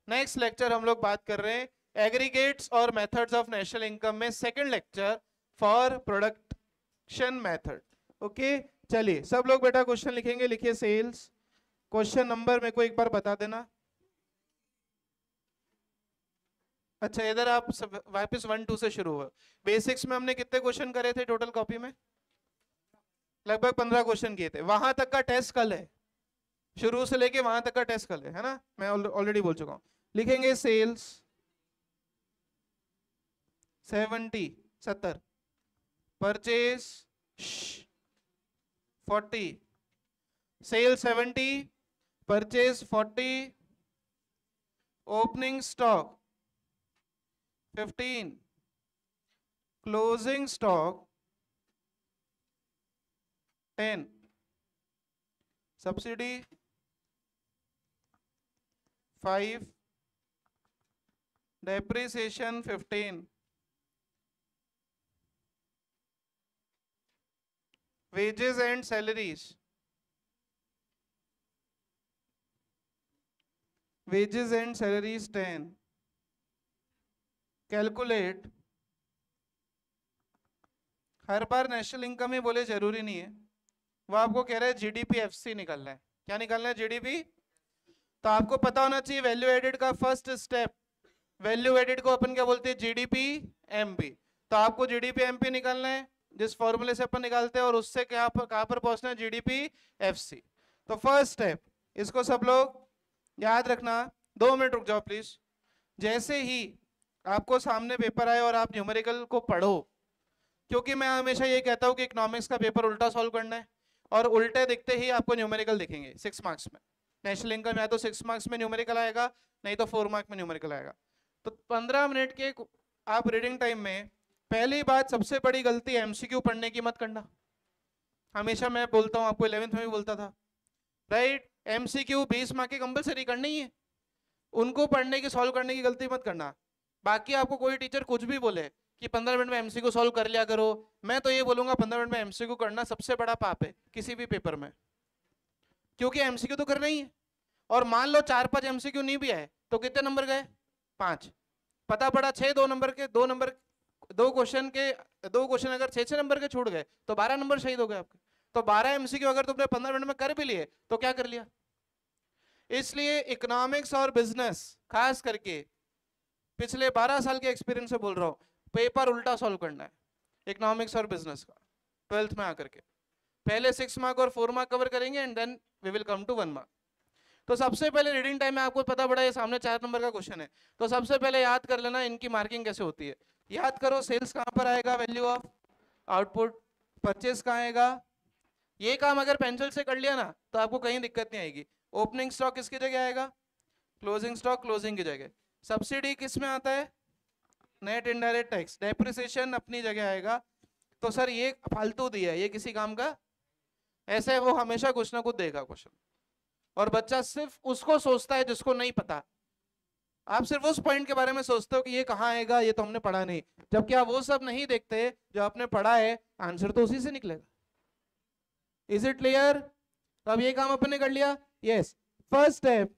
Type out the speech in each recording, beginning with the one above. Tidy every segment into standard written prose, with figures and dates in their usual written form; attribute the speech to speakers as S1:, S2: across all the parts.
S1: Next lecture हम लोग बात कर रहे हैं एग्रीगेट्स और मेथड्स ऑफ नेशनल इनकम में second lecture for production method. Okay, चलिए सब लोग बेटा क्वेश्चन लिखेंगे, लिखिए सेल्स। क्वेश्चन नंबर मेरे को एक बार बता देना। अच्छा, इधर आप सब वापस 1 2 से शुरू हुआ। बेसिक्स में हमने कितने क्वेश्चन करे थे टोटल कॉपी में? लगभग 15 क्वेश्चन किए थे। वहां तक का टेस्ट कल है, शुरू से लेके वहां तक का टेस्ट कल है ना? मैं ऑलरेडी बोल चुका हूं। लिखेंगे sales 70, purchase 40, sale 70, purchase 40, opening stock 15, closing stock 10, subsidy 5, depreciation 15, wages and salaries 10, calculate. हर बार नेशनल इनकम ही बोले जरूरी नहीं है, वो आपको कह रहा है जीडीपी एफसी निकालना है। क्या निकालना है? जीडीपी। तो आपको पता होना चाहिए वैल्यू एडेड का फर्स्ट स्टेप, वैल्यू एडेड को अपन क्या बोलते हैं? GDP MP. तो आपको जीडीपी एमपी निकालना है जिस फॉर्मूले से अपन निकालते हैं, और उससे कहां पर पहुंचना है? GDP FC. तो फर्स्ट स्टेप, इसको सब लोग याद रखना। 2 मिनट रुक जाओ प्लीज। जैसे ही आपको सामने पेपर आए और आप न्यूमेरिकल को पढ़ो, क्योंकि मैं हमेशा ये कहता हूं कि इकोनॉमिक्स का पेपर उल्टा सॉल्व करना है, और उल्टे दिखते ही आपको न्यूमेरिकल दिखेंगे 6 मार्क्स में। नेशनल इनकम या तो 6 मार्क्स में न्यूमेरिकल आएगा, नहीं तो 4 मार्क्स में न्यूमेरिकल आएगा। तो 15 मिनट के आप रीडिंग टाइम में पहली बात, सबसे बड़ी गलती एमसीक्यू पढ़ने की मत करना। हमेशा मैं बोलता हूं, आपको 11th में भी बोलता था, राइट? एमसीक्यू 20 मार्क के कंपलसरी करनी ही है, उनको पढ़ने की सॉल्व करने की गलती मत करना। बाकी आपको कोई टीचर कुछ भी बोले कि 15 मिनट में एमसीक्यू सॉल्व कर लिया करो, मैं तो ये बोलूंगा 15 मिनट में एमसीक्यू करना सबसे बड़ा पाप है किसी भी पेपर में, क्योंकि एमसीक्यू तो करना ही है। और मान लो 4-5 एमसीक्यू नहीं भी आए तो कितने नंबर गए? 5। पता पड़ा 6 दो क्वेश्चन अगर 6-6 नंबर के छूट गए तो 12 नंबर शहीद हो गए आपके। तो 12 एमसीक्यू अगर तुमने 15 मिनट में कर भी लिए तो क्या कर लिया? इसलिए इकोनॉमिक्स और बिजनेस, खास करके पिछले 12 साल के एक्सपीरियंस से बोल रहा हूं, पेपर उल्टा सॉल्व करना है इकोनॉमिक्स और बिजनेस का 12th में आकर के। पहले 6 मार्क और 4 मार्क कवर करेंगे and then we will come to 1 mark. तो सबसे पहले रीडिंग टाइम में आपको पता पड़ा ये सामने 4 नंबर का क्वेश्चन है, तो सबसे पहले याद कर लेना इनकी मार्किंग कैसे होती है। याद करो, सेल्स कहां पर आएगा? Value of output. परचेज कहां आएगा? ये काम अगर पेंसिल से कर लिया ना तो आपको कहीं दिक्कत नहीं आएगी। ओपनिंग स्टॉक किसकी जगह आएगा? क्लोजिंग स्टॉक क्लोजिंग की जगह। सब्सिडी किस में आता है? Net indirect tax. डेप्रिसिएशन अपनी जगह आएगा। तो सर ये फालतू दिया है, ये किसी काम का? ऐसे वो हमेशा कुछ ना कुछ देगा क्वेश्चन, और बच्चा सिर्फ उसको सोचता है जिसको नहीं पता। आप सिर्फ उस पॉइंट के बारे में सोचते हो कि ये कहाँ आएगा, ये तो हमने पढ़ा नहीं, जबकि आप वो सब नहीं देखते जो आपने पढ़ा है, आंसर तो उसी से निकलेगा। Is it clear? तो अब ये काम अपन ने कर लिया। Yes, first step,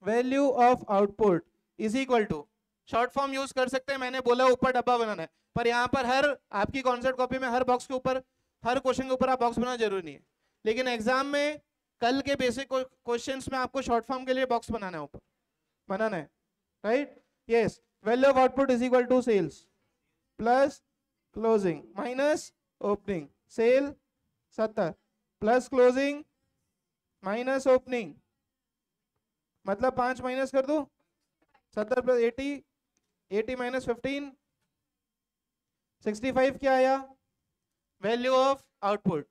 S1: value of output is equal to, short form use कर सकते हैं, मैंने बोला ऊपर डब्बा बनाना है, पर यहाँ पर हर आपकी कॉन्सेप्ट कॉपी में हर बॉक्स के ऊपर, हर क्वेश्चन के ऊपर आप बॉक्स बनाना जरूरी नहीं है, लेकिन एग्जाम में कल के बेसिक क्वेश्चंस में आपको शॉर्ट फॉर्म के लिए बॉक्स बनाना है, ऊपर बनाना है, right? Yes, value of output is equal to sales plus closing minus opening. Sale 70 plus closing minus opening, मतलब 5 माइनस कर दो, 70 प्लस 80, 80 माइनस 15, 65 क्या आया? Value of output.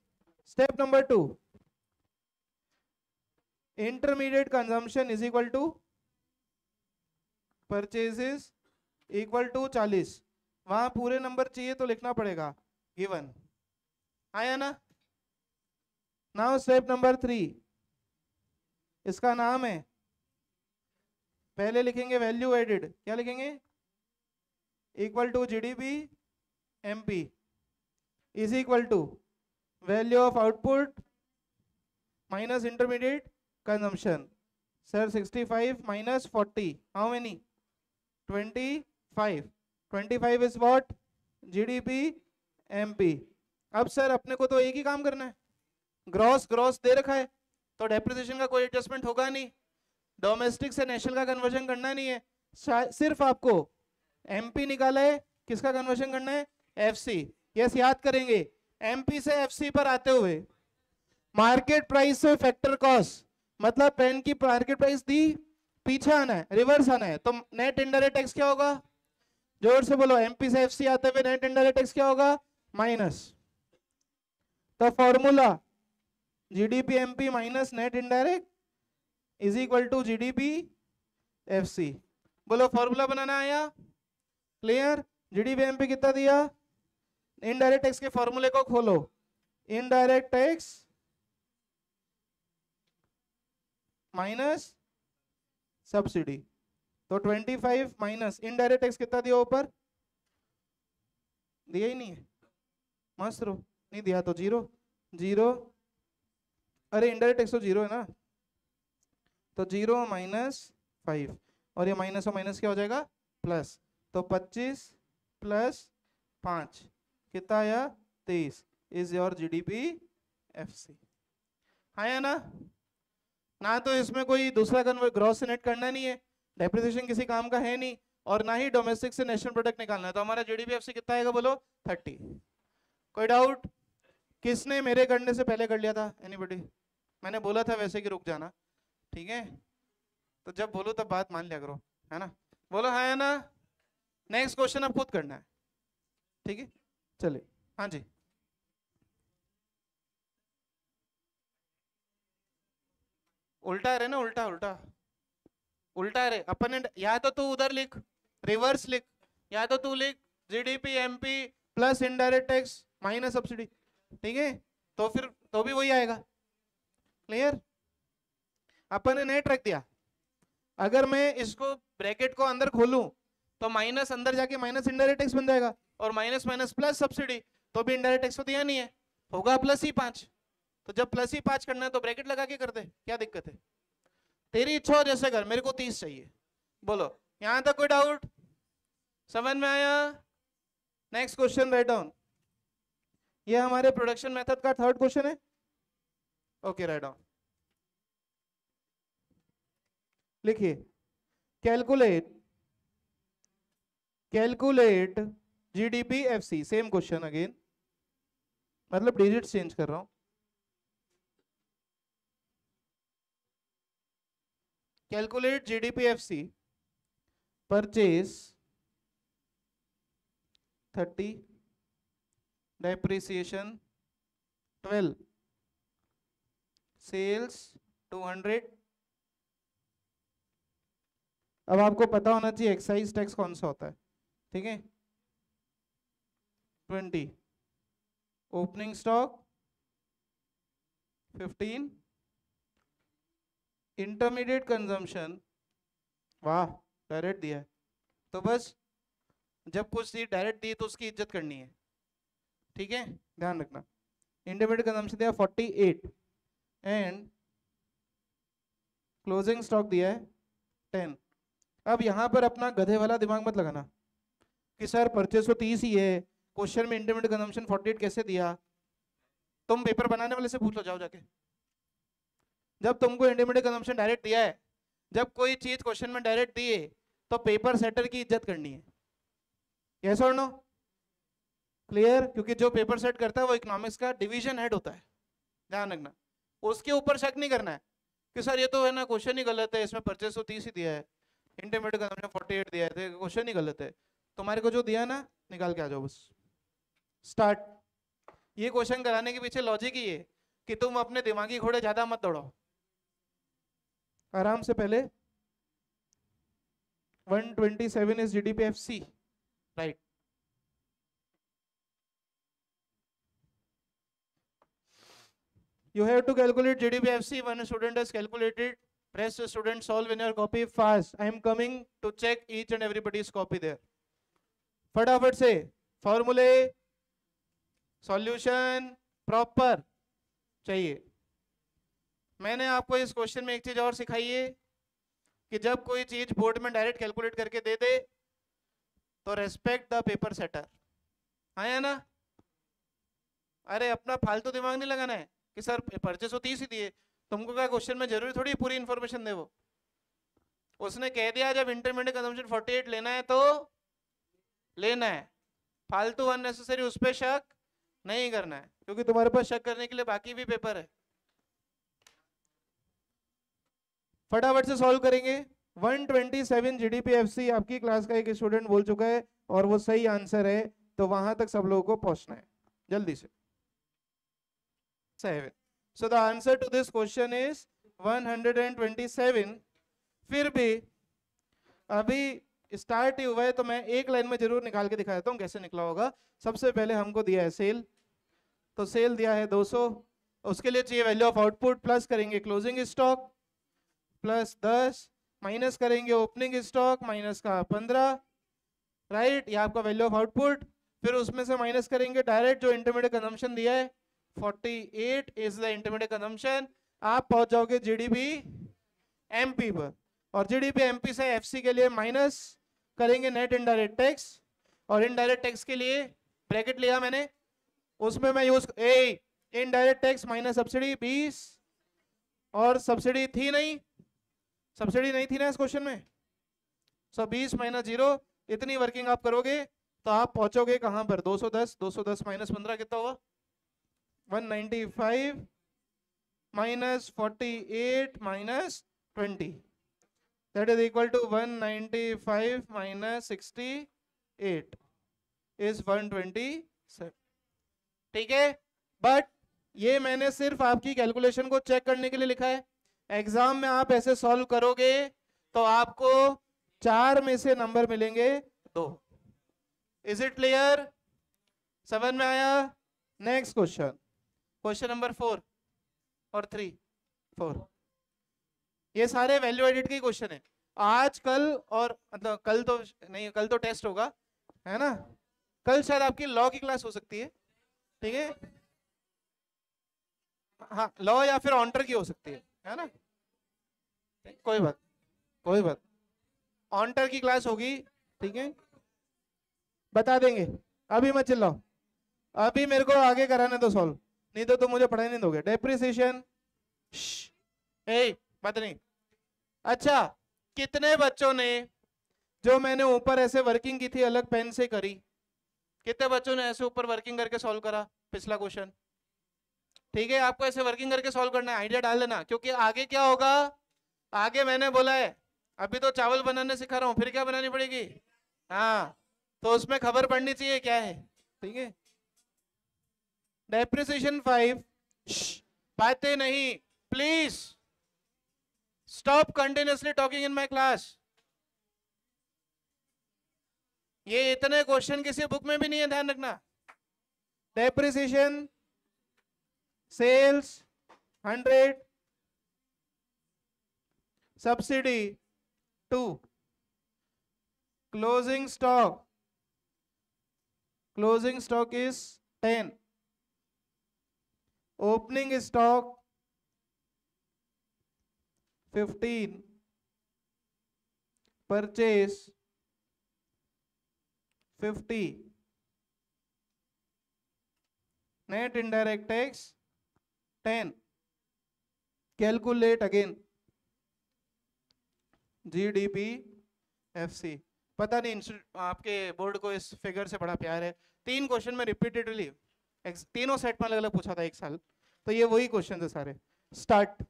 S1: Step number 2, intermediate consumption is equal to purchases equal to 40। वहां पूरे number चाहिए तो लिखना पड़ेगा गिवन, आया ना? नाउ स्टेप नंबर 3, इसका नाम है, पहले लिखेंगे वैल्यू एडेड, क्या लिखेंगे? Equal to GDP MP is equal to value of output minus intermediate consumption. Sir 65 minus 40, how many? 25. 25 is what? GDP MP. अब सर अपने को तो एक ही काम करना है, ग्रॉस ग्रॉस दे रखा है तो डेप्रिसिएशन का कोई एडजस्टमेंट होगा नहीं, डोमेस्टिक से नेशनल का कन्वर्जन करना नहीं है, सिर्फ आपको एमपी निकाला है, किसका कन्वर्जन करना है? एफसी. यस, याद करेंगे एमपी से एफसी पर आते हुए मार्केट प्राइस से फैक्टर कॉस्ट, मतलब पेन की मार्केट प्राइस दी, पीछे आना है, रिवर्स आना है, तो नेट इनडायरेक्ट टैक्स क्या होगा? जोर से बोलो, एमपी से एफसी आते हुए नेट इनडायरेक्ट टैक्स क्या होगा? माइनस. तो formula GDP MP minus net indirect is equal to GDP FC. बोलो फॉर्मूला बनाना आया? क्लियर? जीडीपी एमपी कितना दिया? इनडायरेक्ट टैक्स के फॉर्मूले को खोलो, इनडायरेक्ट टैक्स माइनस सब्सिडी, तो 25 माइनस इनडायरेक्ट टैक्स कितना दिया ऊपर? दिया ही नहीं है, मस्त रो, नहीं दिया तो जीरो. जीरो, अरे इनडायरेक्ट टैक्स तो जीरो है ना, तो जीरो माइनस 5, और ये माइनस और माइनस क्या हो जाएगा? प्लस. तो 25 प्लस 5 कितना आया? 23 इज योर जीडीपी एफसी. आया ना? ना तो इसमें कोई दूसरा ग्रॉस से नेट करना नहीं है, डेप्रिसिएशन किसी काम का है नहीं, और ना ही डोमेस्टिक से नेशनल प्रोडक्ट निकालना है, तो हमारा जीडीपी एफसी कितना आएगा? बोलो 30. कोई डाउट? किसने मेरे करने से पहले कर लिया था? एनीबॉडी? मैंने बोला था वैसे कि रुक जाना, ठीक है? तो जब बोलो तब बात मान लिया करो, है ना? बोलो हाँ है ना? नेक्स्ट क्वेश्चन अब खुद करना है, ठीक है? चलिए, हाँ जी. उल्टा है ना, उल्टा उल्टा उल्टा है अपन ने, या तो तू उधर लिख, रिवर्स लिख, या तो तू लिख GDP MP plus indirect tax minus subsidy, ठीक है? तो फिर तो भी वही आएगा. क्लियर? अपन ने नेट रख दिया, अगर मैं इसको ब्रैकेट को अंदर खोलूं तो माइनस अंदर जाके माइनस इनडायरेक्ट टैक्स बन जाएगा, और माइनस माइनस प्लस सब्सिडी, तो भी इनडायरेक्ट टैक्स तो दिया नहीं है, होगा प्लस ही 5. तो जब प्लस ही 5 करना है तो ब्रैकेट लगा के कर दे, क्या दिक्कत है? तेरी इच्छा हो जैसे कर, मेरे को 30 चाहिए. बोलो यहां तक कोई डाउट? समझ में आया? Next question write down. ये हमारे प्रोडक्शन मेथड का थर्ड क्वेश्चन है. Okay, write down. लिखिए, calculate GDP FC. Same question again, मतलब डिजिट चेंज कर रहा हूं. Calculate GDP FC, purchase 30, depreciation 12, sales 200. अब आपको पता होना चाहिए एक्साइज टैक्स कौन सा होता है, ठीक है? 20, ओपनिंग स्टॉक 15, इंटरमीडिएट कंजम्पशन, वाह डायरेक्ट दिया है, तो बस जब कुछ चीज डायरेक्ट दी तो उसकी इज्जत करनी है, ठीक है? ध्यान रखना. इंटरमीडिएट कंजम्पशन दिया 48, एंड क्लोजिंग स्टॉक दिया है 10. अब यहां पर अपना गधे वाला दिमाग मत लगाना कि सर परचेस तो 30 ही है, क्वेश्चन में इंटरमीडिएट कंजम्पशन 48 कैसे दिया? तुम पेपर बनाने वाले से पूछ लो, जाओ जाके. जब तुमको इंटरमीडिएट कंजम्पशन डायरेक्ट दिया है, जब कोई चीज क्वेश्चन में डायरेक्ट दी है, तो पेपर सेटर की इज्जत करनी है. यस और नो? क्लियर? क्योंकि जो पेपर सेट करता है वो इकोनॉमिक्स का डिवीजन हेड होता है, ध्यान रखना. उसके ऊपर शक नहीं करना है कि सर ये तो है ना क्वेश्चन ही गलत है, इसमें परचेस तो 30 ही दिया है, इंटरमीडिएट कंजम्पशन 48 दिया है, तो क्वेश्चन ही गलत है. तुम्हारे को जो दिया ना निकाल के आ जाओ, बस स्टार्ट. ये क्वेश्चन कराने के पीछे लॉजिक ही है कि तुम अपने दिमागी घोड़े ज्यादा मत दौड़ाओ, आराम से. पहले 127 is GDP FC, right? You have to calculate GDP FC. One student has calculated. Press the student solve in your copy fast. I am coming to check each and everybody's copy there. फटाफट से फॉर्मूले, solution proper चाहिए. मैंने आपको इस question में एक चीज और सिखाई है कि जब कोई चीज बोर्ड में डायरेक्ट कैलकुलेट करके दे दे तो रेस्पेक्ट द पेपर सेटर, आया ना? अरे अपना फालतू दिमाग नहीं लगाना है कि सर परचेस 30 ही दिए, तुमको क्या क्वेश्चन में जरूरी थोड़ी पूरी इंफॉर्मेशन दे वो। उसने कह दिया जब इंटरमीडिएट कंजम्पशन 48 लेना है तो लेना है, फालतू अननेसेसरी उस पर शक नहीं करना है, क्योंकि तुम्हारे पास शक करने के लिए बाकी भी पेपर है। फटाफट से सॉल्व करेंगे। 127 जीडीपीएफसी आपकी क्लास का एक स्टूडेंट बोल चुका है और वो सही आंसर है, तो वहां तक सब लोगों को पहुंचना है जल्दी से। 7 so the answer to this question is 127। फिर भी अभी स्टार्ट ही हुआ है तो मैं एक लाइन में जरूर निकाल के दिखा देता हूँ कैसे निकला होगा। सबसे पहले हमको दिया है सेल, तो सेल दिया है 200, उसके लिए चाहिए वैल्यू ऑफ आउटपुट, प्लस करेंगे क्लोजिंग स्टॉक प्लस 10, माइनस करेंगे ओपनिंग स्टॉक माइनस का 15, राइट, ये आपका वैल्यू ऑफ आउटपुट। फिर उसमें से माइनस करेंगे डायरेक्ट जो इंटरमीडिएट कंजम्पशन दिया है 48 इज द इंटरमीडिएट कंजम्पशन। आप पहुंच जाओगे जीडीपी एमपी पर, और जीडीपी एमपी से एफसी के लिए माइनस करेंगे नेट इनडायरेक्ट टैक्स, और इनडायरेक्ट टैक्स के लिए ब्रैकेट लिया मैंने, उसमें मैं use indirect tax minus subsidy 20, और सब्सिडी थी नहीं, सब्सिडी नहीं थी ना इस क्वेश्चन में, सो 20 माइनस 0, इतनी वर्किंग आप करोगे तो आप पहुंचोगे कहां पर 210, 210 माइनस 15 कितना हुआ 195 minus 48 minus 20, that is equal to 195 minus 68 is 127। ठीक है, बट ये मैंने सिर्फ आपकी कैलकुलेशन को चेक करने के लिए लिखा है। एग्जाम में आप ऐसे सॉल्व करोगे तो आपको 4 में से नंबर मिलेंगे 2। Is it clear? समझ में आया? नेक्स्ट क्वेश्चन, क्वेश्चन नंबर 4 और 3, 4, ये सारे वैल्यू एडिट के क्वेश्चन है। आज कल और मतलब कल तो नहीं, कल तो टेस्ट होगा है ना, कल शायद आपकी लॉ की क्लास हो सकती है, ठीक है, हाँ लॉ या फिर ऑन्टर की हो सकती है ना, कोई बात, कोई बात, ऑन्टर की क्लास होगी, ठीक है, बता देंगे, अभी मत चिल्लाओ, अभी मेरे को आगे कराने दो सॉल्व, नहीं तो तुम मुझे पढ़ाई नहीं दोगे। डेप्रिसिएशन बात नहीं। अच्छा, कितने बच्चों ने जो मैंने ऊपर ऐसे वर्किंग की थी अलग पेन से करी, कितने बच्चों ने ऐसे ऊपर वर्किंग करके सॉल्व करा पिछला क्वेश्चन? ठीक है, आपको ऐसे वर्किंग करके सॉल्व करना है, आइडिया डाल देना, क्योंकि आगे क्या होगा, आगे मैंने बोला है अभी तो चावल बनाने सिखा रहा हूं, फिर क्या बनानी पड़ेगी, हाँ, तो उसमें खबर पड़नी चाहिए क्या है, ठीक है। डेप्रिसिएशन 5, बातें नहीं please, stop continuously talking in my class. ये इतने क्वेश्चन किसी बुक में भी नहीं है, ध्यान रखना। Depreciation, sales 100, subsidy 2, closing stock is 10, opening stock 15, purchase 50, net indirect tax 10, calculate again GDP FC. पता नहीं आपके बोर्ड को इस फिगर से बड़ा प्यार है, 3 क्वेश्चन में रिपीटेडली तीनों सेट में अलग अलग पूछा था एक साल, तो ये वही क्वेश्चन है सारे। Start,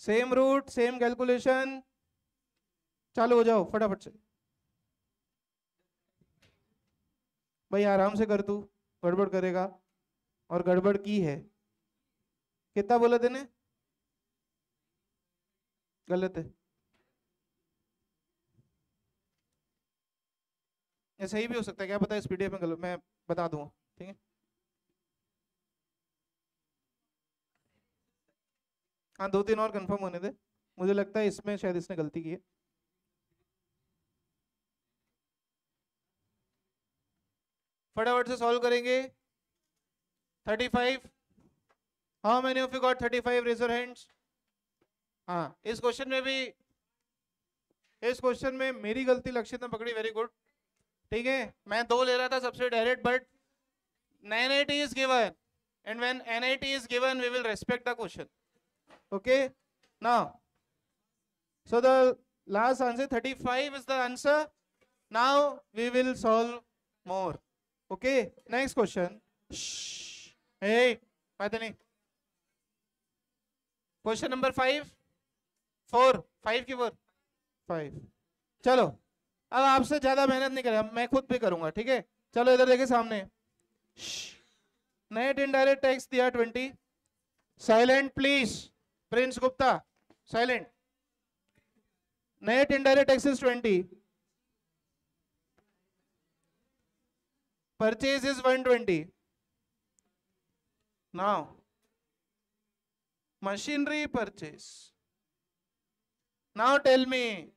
S1: same route same calculation, चालू हो जाओ फटाफट से भाई, आराम से कर, तू गड़बड़ करेगा, और गड़बड़ की है। कितना बोला तेने? गलत है, ये सही भी हो सकता है, क्या पता इस पीडीएफ में गलत, मैं बता दूंगा, ठीक है। हाँ 2-3 और कंफर्म होने दे, मुझे लगता है इसमें शायद इसने गलती की है। फटाफट से सॉल्व करेंगे। 35, how many of you got 35, raise your hands. हाँ, इस क्वेश्चन में मेरी गलती लक्षित ने पकड़ी, वेरी गुड। ठीक है, मैं 2 ले रहा था सबसे direct, but NIT is given, and when NIT is given we will respect the question. Okay, now so the last answer 35 is the answer. Now we will solve more. Okay, next question. Shh. Hey, Padani. Question number 5 4 5 की 4 5। चलो, अब आपसे ज्यादा मेहनत नहीं करेगा, मैं खुद भी करूंगा। ठीक है, चलो इधर देखिए सामने। नेट इनडायरेक्ट टैक्स दिया 20। Silent please, Prince Gupta silent. Net indirect tax is 20, purchase is 120। now machinery purchase, now tell me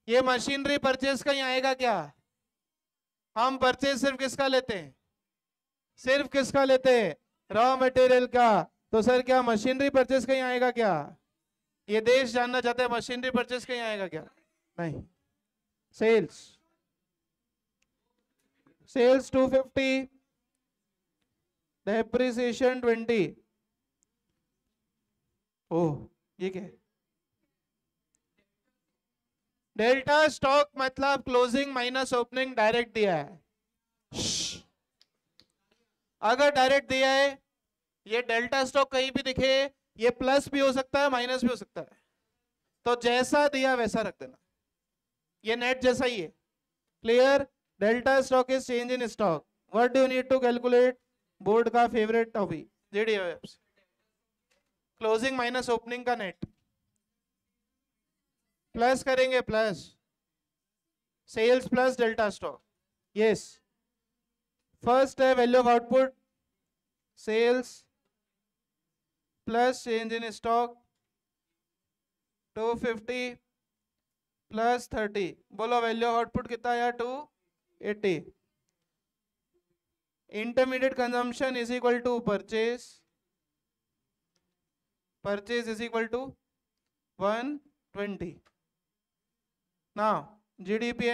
S1: ये मशीनरी परचेज कहीं आएगा क्या? हम परचेज सिर्फ किसका लेते हैं? सिर्फ किसका लेते हैं? रॉ मटेरियल का। तो सर क्या मशीनरी परचेज कहीं आएगा क्या? ये देश जानना चाहते हैं मशीनरी परचेज कहीं आएगा क्या? नहीं। Sales 250, depreciation 20। ओह, ये क्या है? डेल्टा स्टॉक मतलब क्लोजिंग माइनस ओपनिंग डायरेक्ट दिया है। अगर डायरेक्ट दिया है, ये डेल्टा स्टॉक कहीं भी दिखे, ये प्लस भी हो सकता है माइनस भी हो सकता है, तो जैसा दिया वैसा रख देना, ये नेट जैसा ही है। Clear? Delta stock is change in stock. What do you need to calculate? Board का favourite topic GDF, closing minus opening का नेट। प्लस करेंगे, plus sales plus delta stock. Yes, first है value of output, sales plus change in stock 250 plus 30। बोलो value of output कितना आया? 280। Intermediate consumption is equal to purchase is equal to 120। Now GDP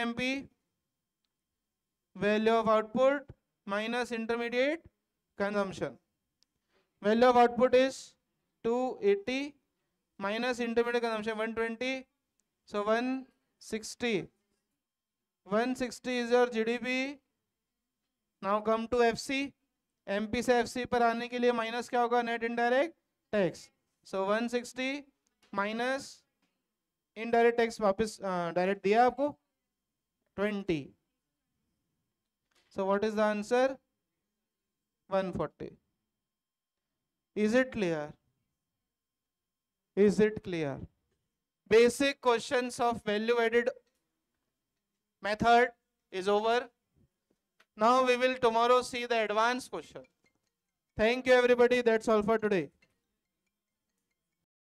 S1: value of output minus intermediate consumption. Value of output is 280 minus intermediate consumption 120, so 160. 160 is your GDP. Now come to FC. MP से FC पर आने के लिए minus क्या होगा? Net indirect tax. So 160 minus indirect tax वापस direct दिया आपको 20। So what is the answer? 140। Is it clear? Is it clear? Basic questions of value added method is over. Now we will tomorrow see the advanced question. Thank you everybody. That's all for today.